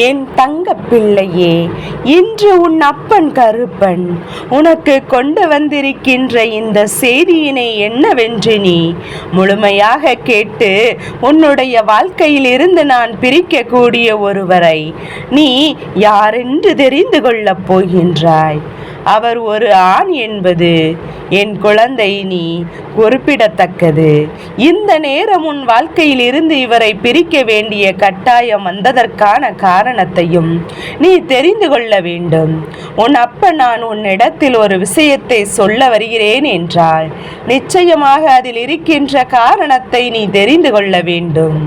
என் தங்க பிள்ளையே, இன்று உன் அப்பன் கருப்பன் உனக்கு கொண்டு வந்திருக்கின்ற இந்த செய்தியினை என்னவென்று நீ முழுமையாக கேட்டு உன்னுடைய வாழ்க்கையில் இருந்து நான் பிரிக்கக்கூடிய ஒருவரை நீ யாரென்று தெரிந்து கொள்ளப் போகின்றாய். அவர் ஒரு ஆண் என்பது என் குழந்தை நீ குறிப்பிடத்தக்கது. இந்த நேரம் உன் வாழ்க்கையில் இருந்து இவரை பிரிக்க வேண்டிய கட்டாயம் வந்ததற்கான காரணத்தையும் நீ தெரிந்து கொள்ள வேண்டும். உன் அப்ப நான் உன்னிடத்தில் ஒரு விஷயத்தை சொல்ல வருகிறேன் என்றால் நிச்சயமாக அதில் இருக்கின்ற காரணத்தை நீ தெரிந்து கொள்ள வேண்டும்.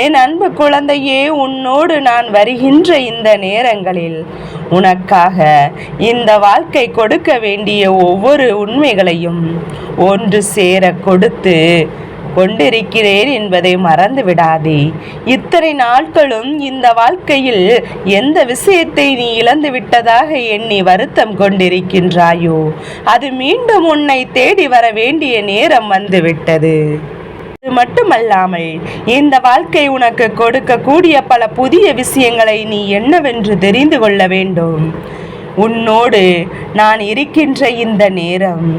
என் அன்பு குழந்தையே, உன்னோடு நான் வருகின்ற இந்த நேரங்களில் உனக்காக இந்த வாழ்க்கை கொடுக்க வேண்டிய ஒவ்வொரு உண்மைகளையும் ஒன்று சேர கொடுத்து கொண்டிருக்கிறேன் என்பதை மறந்து விடாதே. இத்தனை நாட்களும் இந்த வாழ்க்கையில் எந்த விஷயத்தை நீ இழந்து விட்டதாக எண்ணி வருத்தம் கொண்டிருக்கின்றாயோ அது மீண்டும் உன்னை தேடி வர வேண்டிய நேரம் வந்துவிட்டது. அது மட்டுமல்லாமல் இந்த வாழ்க்கை உனக்கு கொடுக்கக்கூடிய பல புதிய விஷயங்களை நீ என்னவென்று தெரிந்து கொள்ள வேண்டும். உன்னோடு நான் இருக்கின்ற இந்த நேரம்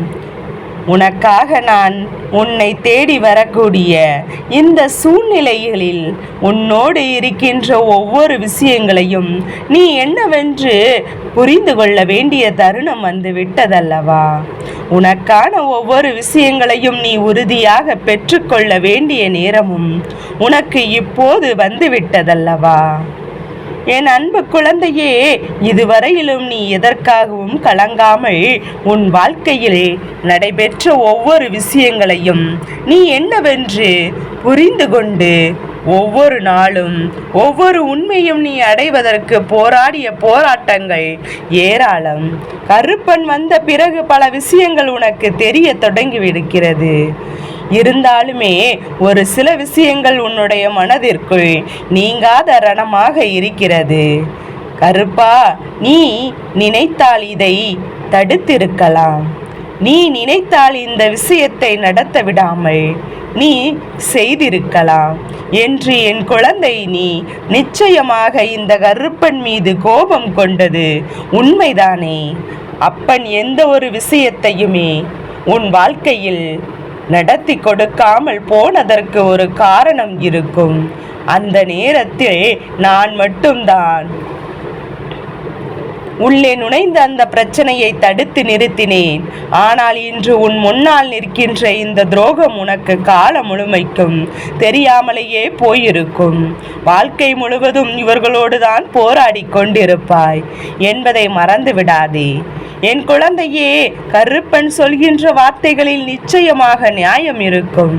உனக்காக நான் உன்னை தேடி வரக்கூடிய இந்த சூழ்நிலைகளில் உன்னோடு இருக்கின்ற ஒவ்வொரு விஷயங்களையும் நீ என்னவென்று புரிந்து கொள்ள வேண்டிய தருணம் வந்து விட்டதல்லவா? உனக்கான ஒவ்வொரு விஷயங்களையும் நீ உறுதியாக பெற்றுக்கொள்ள வேண்டிய நேரமும் உனக்கு இப்போது வந்துவிட்டதல்லவா? என் அன்பு குழந்தையே, இதுவரையிலும் நீ எதற்காகவும் கலங்காமல் உன் வாழ்க்கையிலே நடைபெற்ற ஒவ்வொரு விஷயங்களையும் நீ என்னவென்று புரிந்து கொண்டு ஒவ்வொரு நாளும் ஒவ்வொரு உண்மையும் நீ அடைவதற்கு போராடிய போராட்டங்கள் ஏராளம். கருப்பன் வந்த பிறகு பல விஷயங்கள் உனக்கு தெரிய தொடங்கிவிடுகிறது. இருந்தாலுமே ஒரு சில விஷயங்கள் உன்னுடைய மனதிற்குள் நீங்காத ரணமாக இருக்கிறது. கருப்பா, நீ நினைத்தால் இதை தடுத்திருக்கலாம். நீ நினைத்தால் இந்த விஷயத்தை நடத்த விடாமல் நீ செய்திருக்கலாம் என்று என் குழந்தை, நீ நிச்சயமாக இந்த கருப்பன் மீது கோபம் கொண்டது உண்மைதானே? அப்பன் எந்த ஒரு விஷயத்தையுமே உன் வாழ்க்கையில் நடத்தி கொடுக்காமல் போனதற்கு ஒரு காரணம் இருக்கும். அந்த நேரத்தில் நான் மட்டும்தான் உள்ளே நுழைந்த அந்த பிரச்சனையை தடுத்து நிறுத்தினேன். ஆனால் இன்று உன் முன்னால் நிற்கின்ற இந்த துரோகம் உனக்கு காலம் முழுமைக்கும் தெரியாமலேயே போயிருக்கும். வாழ்க்கை முழுவதும் இவர்களோடு தான் போராடி கொண்டிருப்பாய் என்பதை மறந்து விடாதே. என் குழந்தையே, கருப்பன் சொல்கின்ற வார்த்தைகளில் நிச்சயமாக நியாயம் இருக்கும்.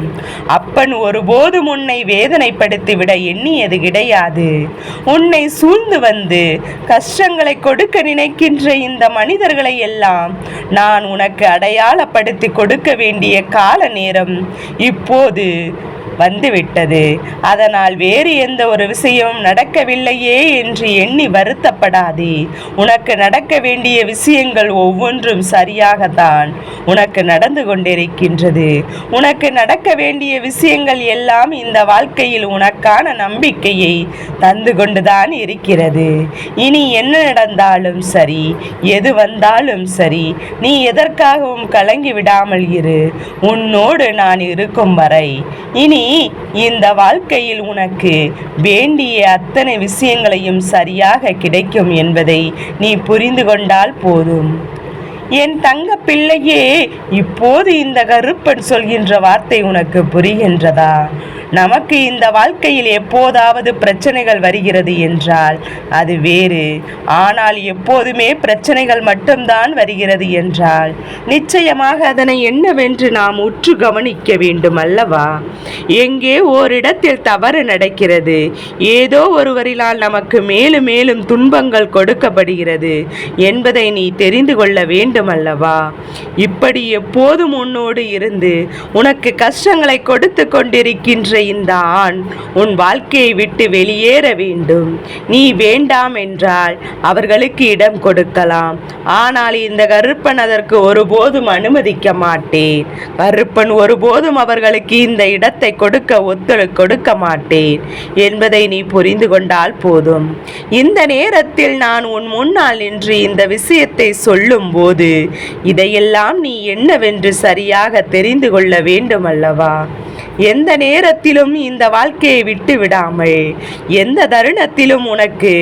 அப்பன் ஒருபோதும் உன்னை வேதனைப்படுத்திவிட எண்ணியது கிடையாது. உன்னை சூழ்ந்து வந்து கஷ்டங்களை கொடுக்க நினைக்கின்ற இந்த மனிதர்களை எல்லாம் நான் உனக்கு அடையாளப்படுத்தி கொடுக்க வேண்டிய கால நேரம் இப்போது வந்துவிட்டது. அதனால் வேறு எந்த ஒரு விஷயம் நடக்கவில்லையே என்று எண்ணி வருத்தப்படாதே. உனக்கு நடக்க வேண்டிய விஷயங்கள் ஒவ்வொன்றும் சரியாகத்தான் உனக்கு நடந்து கொண்டிருக்கின்றது. உனக்கு நடக்க வேண்டிய விஷயங்கள் எல்லாம் இந்த வாழ்க்கையில் உனக்கான நம்பிக்கையை தந்து கொண்டுதான் இருக்கிறது. இனி என்ன நடந்தாலும் சரி, எது வந்தாலும் சரி, நீ எதற்காகவும் கலங்கி விடாமல் இரு. உன்னோடு நான் இருக்கும் வரை இனி இந்த வாழ்க்கையில் உனக்கு வேண்டிய அத்தனை விஷயங்களையும் சரியாக கிடைக்கும் என்பதை நீ புரிந்து கொண்டால் போதும். என் தங்க பிள்ளையே, இப்போது இந்த கருப்பன் சொல்கின்ற வார்த்தை உனக்கு புரிகின்றதா? நமக்கு இந்த வாழ்க்கையில் எப்போதாவது பிரச்சனைகள் வருகிறது என்றால் அது வேறு. ஆனால் எப்போதுமே பிரச்சனைகள் மட்டும்தான் வருகிறது என்றால் நிச்சயமாக அதனை என்னவென்று நாம் உற்று கவனிக்க வேண்டும் அல்லவா? எங்கே ஓரிடத்தில் தவறு நடக்கிறது, ஏதோ ஒருவரினால் நமக்கு மேலும் மேலும் துன்பங்கள் கொடுக்கப்படுகிறது என்பதை நீ தெரிந்து கொள்ள வேண்டும் அல்லவா? இப்படி எப்போதும் உன்னோடு இருந்து உனக்கு கஷ்டங்களை கொடுத்து கொண்டிருக்கின்ற இந்த ஆண் உன் வாழ்க்கையை விட்டு வெளியேற வேண்டும். நீ வேண்டாம் என்றால் அவர்களுக்கு இடம் கொடுக்கலாம். ஆனால் இந்த கருப்பன் அதற்கு ஒருபோதும் அனுமதிக்க மாட்டேன். கருப்பன் ஒருபோதும் அவர்களுக்கு இந்த இடத்தை கொடுக்க மாட்டேன் என்பதை நீ புரிந்து கொண்டால் போதும். இந்த நேரத்தில் நான் உன் முன்னால் நின்று இந்த விஷயத்தை சொல்லும் போது இதையெல்லாம் நீ என்னவென்று சரியாக தெரிந்து கொள்ள வேண்டும் அல்லவா? எந்த நேரத்திலும் இந்த வாழ்க்கையை விட்டு விடாமல், எந்த தருணத்திலும் உனக்கு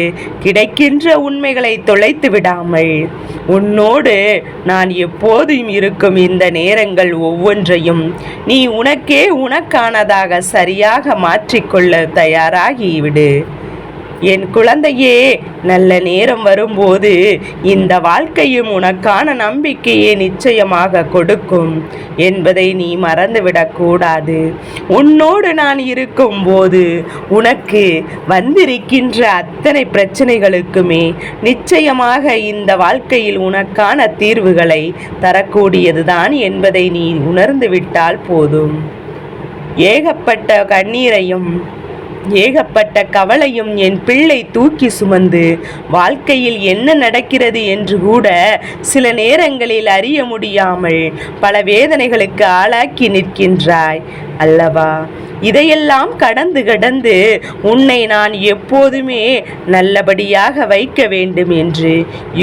கிடைக்கின்ற உண்மைகளை தொலைத்து விடாமல், உன்னோடு நான் எப்போதும் இருக்கும் இந்த நேரங்கள் ஒவ்வொன்றையும் நீ உனக்கானதாக சரியாக மாற்றிக்கொள்ள தயாராகிவிடு. என் குழந்தையே, நல்ல நேரம் வரும்போது இந்த வாழ்க்கையும் உனக்கான நம்பிக்கையை நிச்சயமாக கொடுக்கும் என்பதை நீ மறந்துவிடக்கூடாது. உன்னோடு நான் இருக்கும்போது உனக்கு வந்திருக்கின்ற அத்தனை பிரச்சனைகளுக்குமே நிச்சயமாக இந்த வாழ்க்கையில் உனக்கான தீர்வுகளை தரக்கூடியதுதான் என்பதை நீ உணர்ந்து விட்டால் போதும். ஏகப்பட்ட கண்ணீரையும் ஏகப்பட்ட கவலையும் என் பிள்ளை தூக்கி சுமந்து வாழ்க்கையில் என்ன நடக்கிறது என்று கூட சில நேரங்களில் அறிய முடியாமல் பல வேதனைகளுக்கு ஆளாக்கி நிற்கின்றாய் அல்லவா? இதையெல்லாம் கடந்து உன்னை நான் எப்போதுமே நல்லபடியாக வைக்க வேண்டும் என்று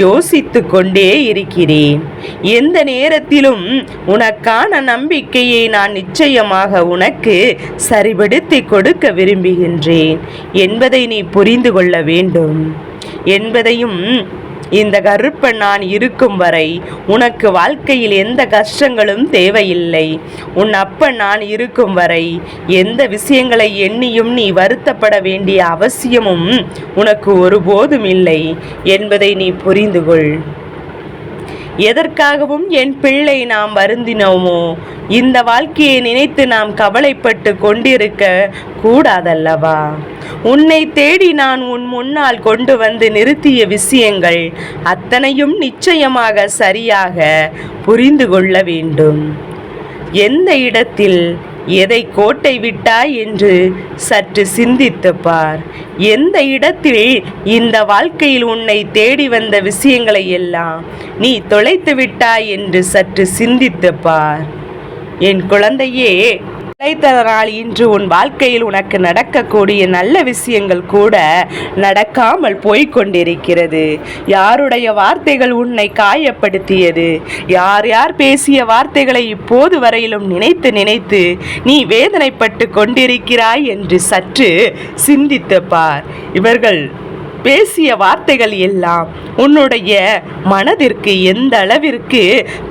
யோசித்து கொண்டே இருக்கிறேன். எந்த நேரத்திலும் உனக்கான நம்பிக்கையை நான் நிச்சயமாக உனக்கு சரிபடுத்தி கொடுக்க விரும்புகின்றேன் என்பதை நீ புரிந்து கொள்ள வேண்டும் என்பதையும் இந்த கருப்பன் நான் இருக்கும் வரை உனக்கு வாழ்க்கையில் எந்த கஷ்டங்களும் தேவையில்லை. உன் அப்பன் நான் இருக்கும் வரை எந்த விஷயங்களை எண்ணியும் நீ வருத்தப்பட வேண்டிய அவசியமும் உனக்கு ஒருபோதும் இல்லை என்பதை நீ புரிந்து கொள். எதற்காகவும் என் பிள்ளை நாம் வருந்தினோமோ இந்த வாழ்க்கையை நினைத்து நாம் கவலைப்பட்டு கொண்டிருக்க கூடாதல்லவா? உன்னை தேடி நான் உன் முன்னால் கொண்டு வந்து நிறுத்திய விஷயங்கள் அத்தனையும் நிச்சயமாக சரியாக புரிந்து கொள்ள வேண்டும். எந்த இடத்தில் எதை கோட்டை விட்டாய் என்று சற்று சிந்தித்து பார். எந்த இடத்தில் இந்த வாழ்க்கையில் உன்னை தேடி வந்த விஷயங்களை எல்லாம் நீ தொலைத்து விட்டாய் என்று சற்று சிந்தித்து பார். என் குழந்தையே, தொலைத்ததனால் இன்று உன் வாழ்க்கையில் உனக்கு நடக்கக்கூடிய நல்ல விஷயங்கள் கூட நடக்காமல் போய்கொண்டிருக்கிறது. யாருடைய வார்த்தைகள் உன்னை காயப்படுத்தியது, யார் பேசிய வார்த்தைகளை இப்போது வரையிலும் நினைத்து நீ வேதனைப்பட்டு கொண்டிருக்கிறாய் என்று சற்று சிந்தித்து பார். இவர்கள் பேசிய வார்த்தைகள் எல்லாம் உன்னுடைய மனதிற்கு எந்த அளவிற்கு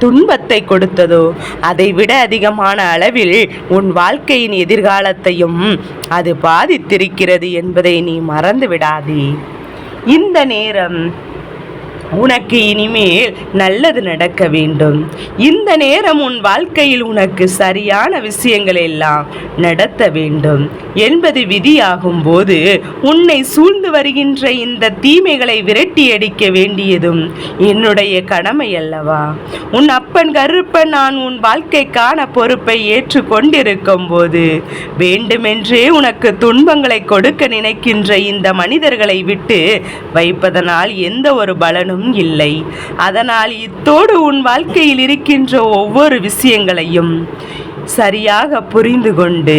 துன்பத்தை கொடுத்ததோ அதைவிட அதிகமான அளவில் உன் வாழ்க்கையின் எதிர்காலத்தையும் அது பாதித்திருக்கிறது என்பதை நீ மறந்து விடாதே. இந்த நேரம் உனக்கு இனிமேல் நல்லது நடக்க வேண்டும். இந்த நேரம் உன் வாழ்க்கையில் உனக்கு சரியான விஷயங்கள் எல்லாம் நடத்த வேண்டும் என்பது விதியாகும் போது உன்னை சூழ்ந்து வருகின்ற இந்த தீமைகளை விரட்டி அடிக்க வேண்டியதும் என்னுடைய கடமை அல்லவா? உன் அப்பன் கருப்பன் நான் உன் வாழ்க்கைக்கான பொறுப்பை ஏற்று கொண்டிருக்கும் போது வேண்டுமென்றே உனக்கு துன்பங்களை கொடுக்க நினைக்கின்ற இந்த மனிதர்களை விட்டு வைப்பதனால் எந்த ஒரு பலனும் இல்லை. அதனால் இத்தோடு உன் வாழ்க்கையில் இருக்கின்ற ஒவ்வொரு விஷயங்களையும் சரியாக புரிந்து கொண்டு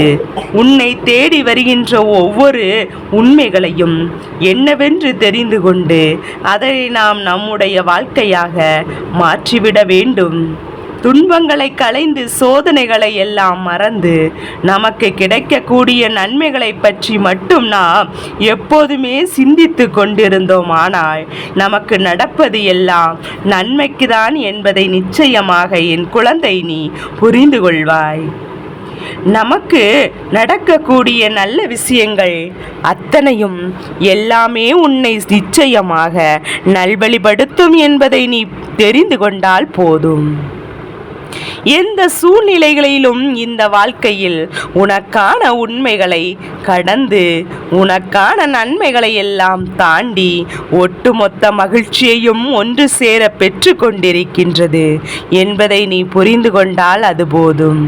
உன்னை தேடி வருகின்ற ஒவ்வொரு உண்மைகளையும் என்னவென்று தெரிந்து கொண்டு அதை நாம் நம்முடைய வாழ்க்கையாக மாற்றிவிட வேண்டும். துன்பங்களை களைந்து சோதனைகளை எல்லாம் மறந்து நமக்கு கிடைக்கக்கூடிய நன்மைகளை பற்றி மட்டும் நாம் எப்போதுமே சிந்தித்து கொண்டிருந்தோம். ஆனால் நமக்கு நடப்பது எல்லாம் நன்மைக்குதான் என்பதை நிச்சயமாக என் குழந்தை நீ புரிந்து கொள்வாய். நமக்கு நடக்கக்கூடிய நல்ல விஷயங்கள் அத்தனையும் எல்லாமே உன்னை நிச்சயமாக நல்வழிப்படுத்தும் என்பதை நீ தெரிந்து கொண்டால் போதும். எந்த சூழ்நிலைகளிலும் இந்த வாழ்க்கையில் உனக்கான உண்மைகளை கடந்து உனக்கான நன்மைகளை எல்லாம் தாண்டி ஒட்டுமொத்த மகிழ்ச்சியையும் ஒன்று சேர பெற்று கொண்டிருக்கின்றது என்பதை நீ புரிந்து கொண்டால் அது போதும்.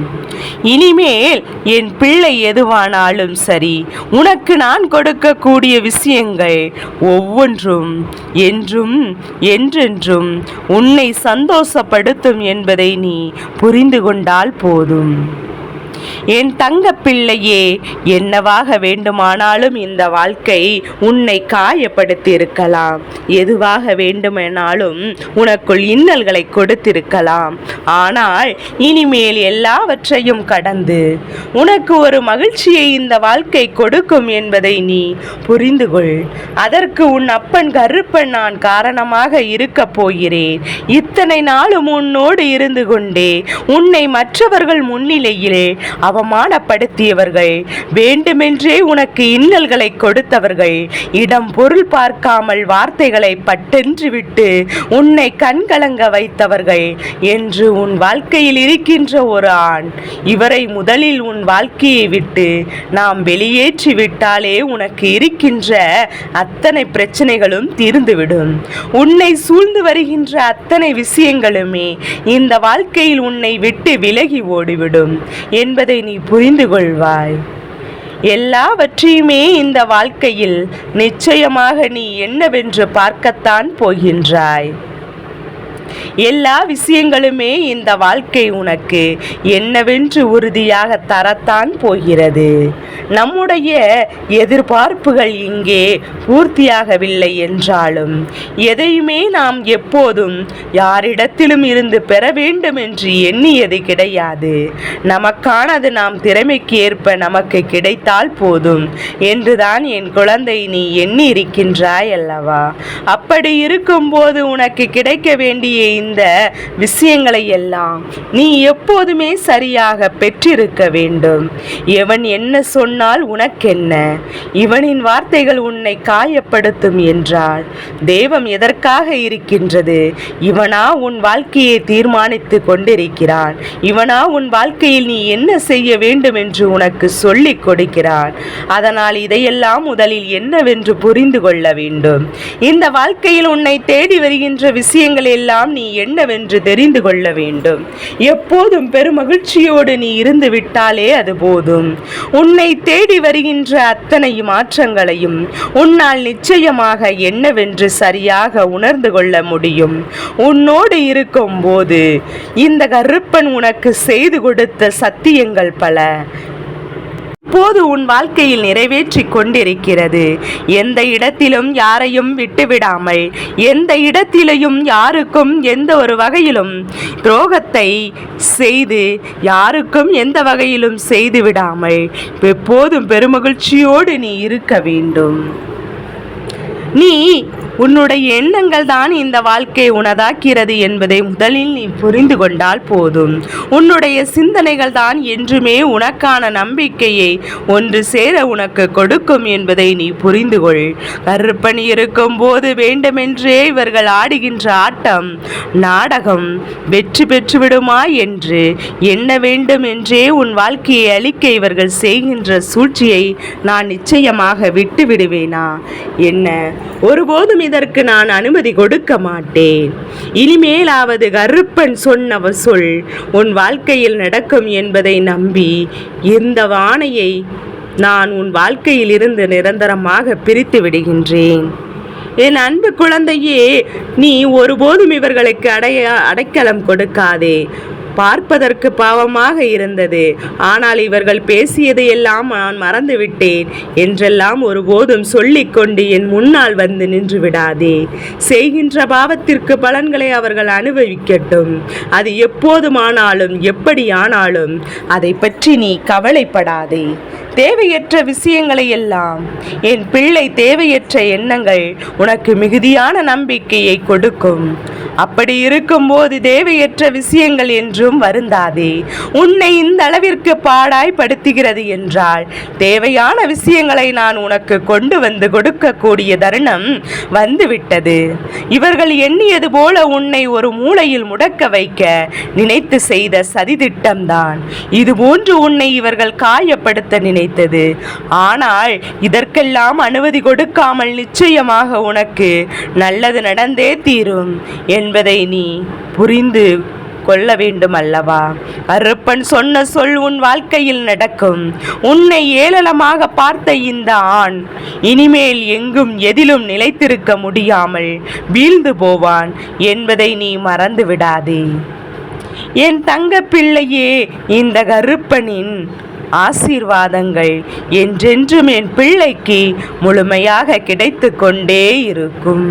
இனிமேல் என் பிள்ளை எதுவானாலும் சரி, உனக்கு நான் கொடுக்கக்கூடிய விஷயங்கள் ஒவ்வொன்றும் என்றும் என்றென்றும் உன்னை சந்தோஷப்படுத்தும் என்பதை நீ புரிந்து கொண்டால் போதும். என் தங்க பிள்ளையே, என்னவாக வேண்டுமானாலும் இந்த வாழ்க்கை உன்னை காயப்படுத்தியிருக்கலாம், எதுவாக வேண்டுமானாலும் உனக்குள் இன்னல்களை கொடுத்திருக்கலாம். ஆனால் இனிமேல் எல்லாவற்றையும் கடந்து உனக்கு ஒரு மகிழ்ச்சியை இந்த வாழ்க்கை கொடுக்கும் என்பதை நீ புரிந்து கொள். அதற்கு உன் அப்பன் கருப்பன் நான் காரணமாக இருக்க போகிறேன். இத்தனை நாளும் உன்னோடு இருந்து கொண்டே உன்னை மற்றவர்கள் முன்னிலையிலே அவமானப்படுத்தியவர்கள், வேண்டுமென்றே உனக்கு இன்னல்களை கொடுத்தவர்கள், இடம் பொருள் பார்க்காமல் வார்த்தைகளை பட்டென்று விட்டு உன்னை கண்கலங்க வைத்தவர்கள் என்று உன் வாழ்க்கையில் இருக்கின்ற ஒரு ஆண், இவரை முதலில் உன் வாழ்க்கையை விட்டு நாம் வெளியேற்றி விட்டாலே உனக்கு இருக்கின்ற அத்தனை பிரச்சனைகளும் தீர்ந்துவிடும். உன்னை சூழ்ந்து வருகின்ற அத்தனை விஷயங்களுமே இந்த வாழ்க்கையில் உன்னை விட்டு விலகி ஓடிவிடும் என்பதை நீ புரிந்து கொள்வாய். எல்லாவற்றையுமே இந்த வாழ்க்கையில் நிச்சயமாக நீ என்னவென்று பார்க்கத்தான் போகின்றாய். எல்லா விஷயங்களுமே இந்த வாழ்க்கை உனக்கு என்னவென்று உறுதியாக தரத்தான் போகிறது. நம்முடைய எதிர்பார்ப்புகள் இங்கே பூர்த்தியாகவில்லை என்றாலும் எதையுமே நாம் எப்போதும் யாரிடத்திலும் இருந்து பெற வேண்டும் என்று எண்ணியது கிடையாது. நமக்கானது நாம் திறமைக்கு ஏற்ப நமக்கு கிடைத்தால் போதும் என்றுதான் என் குழந்தை நீ எண்ணி இருக்கின்றாய் அல்லவா? அப்படி இருக்கும்போது உனக்கு கிடைக்க வேண்டிய இந்த விஷயங்களை எல்லாம் நீ எப்போதுமே சரியாக பெற்றிருக்க வேண்டும். எவன் என்ன சொன்னால் உனக்கென்ன? இவனின் வார்த்தைகள் உன்னை காயப்படுத்தும் என்றால் தெய்வம் எதற்காக இருக்கின்றது? இவனா உன் வாழ்க்கையை தீர்மானித்து கொண்டிருக்கிறான். இவனா உன் வாழ்க்கையில் நீ என்ன செய்ய வேண்டும் என்று உனக்கு சொல்லிக் கொடுக்கிறான். அதனால் இதையெல்லாம் முதலில் என்னவென்று புரிந்து கொள்ள வேண்டும். இந்த வாழ்க்கையில் உன்னை தேடி வருகின்ற விஷயங்கள் எல்லாம் நீ என்னவென்று தெரிந்து கொள்ள வேண்டும். எப்போதும் பெருமகிழ்ச்சியோடு நீ இருந்து விட்டாலே அது போதும். உன்னை தேடி வருகின்ற அத்தனை மாற்றங்களையும் உன்னால் நிச்சயமாக என்னவென்று சரியாக உணர்ந்து கொள்ள முடியும். உன்னோடு இருக்கும் போது இந்த கருப்பன் உனக்கு செய்து கொடுத்த சத்தியங்கள் பல இப்போது உன் வாழ்க்கையில் நிறைவேற்றி கொண்டிருக்கிறது. எந்த இடத்திலும் யாரையும் விட்டுவிடாமல், எந்த இடத்திலையும் யாருக்கும் எந்த ஒரு வகையிலும் துரோகத்தை செய்து யாருக்கும் எந்த வகையிலும் செய்து விடாமல் எப்போதும் பெருமகிழ்ச்சியோடு நீ இருக்க வேண்டும். நீ உன்னுடைய எண்ணங்கள் தான் இந்த வாழ்க்கை உனதாக்கிறது என்பதை முதலில் நீ புரிந்து கொண்டால் போதும். உன்னுடைய சிந்தனைகள் தான் என்றுமே உனக்கான நம்பிக்கையை ஒன்று சேர உனக்கு கொடுக்கும் என்பதை நீ புரிந்து கொள். கருப்பணி இருக்கும் போது வேண்டுமென்றே இவர்கள் ஆடுகின்ற ஆட்டம் நாடகம் வெற்றி பெற்றுவிடுமா என்று எண்ண வேண்டும் என்றே உன் வாழ்க்கையை அழிக்க இவர்கள் செய்கின்ற சூழ்ச்சியை நான் நிச்சயமாக விட்டு விடுவேனா? என்ன, ஒருபோதும் இதற்கு நான் அனுமதி கொடுக்க மாட்டேன். இனிமேலாவது கருப்பன் சொன்ன சொல் உன் வாழ்க்கையில் நடக்கும் என்பதை நம்பி இந்த வாணையை நான் உன் வாழ்க்கையில் இருந்து நிரந்தரமாக பிரித்து விடுகின்றேன். என் அன்பு குழந்தையே, நீ ஒருபோதும் இவர்களுக்கு அடைக்கலம் கொடுக்காதே. பார்ப்பதற்கு பாவமாக இருந்தது, ஆனால் இவர்கள் பேசியதையெல்லாம் நான் மறந்துவிட்டேன் என்றெல்லாம் ஒருபோதும் சொல்லிக்கொண்டு என் முன்னால் வந்து நின்று விடாதே. செய்கின்ற பாவத்திற்கு பலன்களை அவர்கள் அனுபவிக்கட்டும். அது எப்போதுமானாலும் எப்படி ஆனாலும் அதை பற்றி நீ கவலைப்படாதே. தேவையற்ற விஷயங்களை எல்லாம் என் பிள்ளை, தேவையற்ற எண்ணங்கள் உனக்கு மிகுதியான நம்பிக்கையை கொடுக்கும். அப்படி இருக்கும்போது தேவையற்ற விஷயங்கள் என்றும் வருந்தாதே. உன்னை இந்த அளவிற்கு பாடாய் படுத்துகிறது என்றால் தேவையான விஷயங்களை நான் உனக்கு கொண்டு வந்து கொடுக்கக்கூடிய தருணம் வந்துவிட்டது. இவர்கள் எண்ணியது போல உன்னை ஒரு மூலையில் முடக்க வைக்க நினைத்து செய்த சதித்திட்டம்தான் இதுபோன்று உன்னை இவர்கள் காயப்படுத்த நினைத்தது. ஆனால் இதற்கெல்லாம் அனுமதி கொடுக்காமல் நிச்சயமாக உனக்கு நல்லது நடந்தே தீரும் என்பதை நீ புரிந்து கொள்ள வேண்டும் அல்லவா? கருப்பன் சொன்ன சொல் உன் வாழ்க்கையில் நடக்கும். உன்னை ஏளனமாக பார்த்த இந்த ஆண் இனிமேல் எங்கும் எதிலும் நிலைத்திருக்க முடியாமல் வீழ்ந்து போவான் என்பதை நீ மறந்து விடாதே. என் தங்க பிள்ளையே, இந்த கருப்பனின் ஆசீர்வாதங்கள் என்றென்றும் என் பிள்ளைக்கு முழுமையாக கிடைத்து கொண்டே இருக்கும்.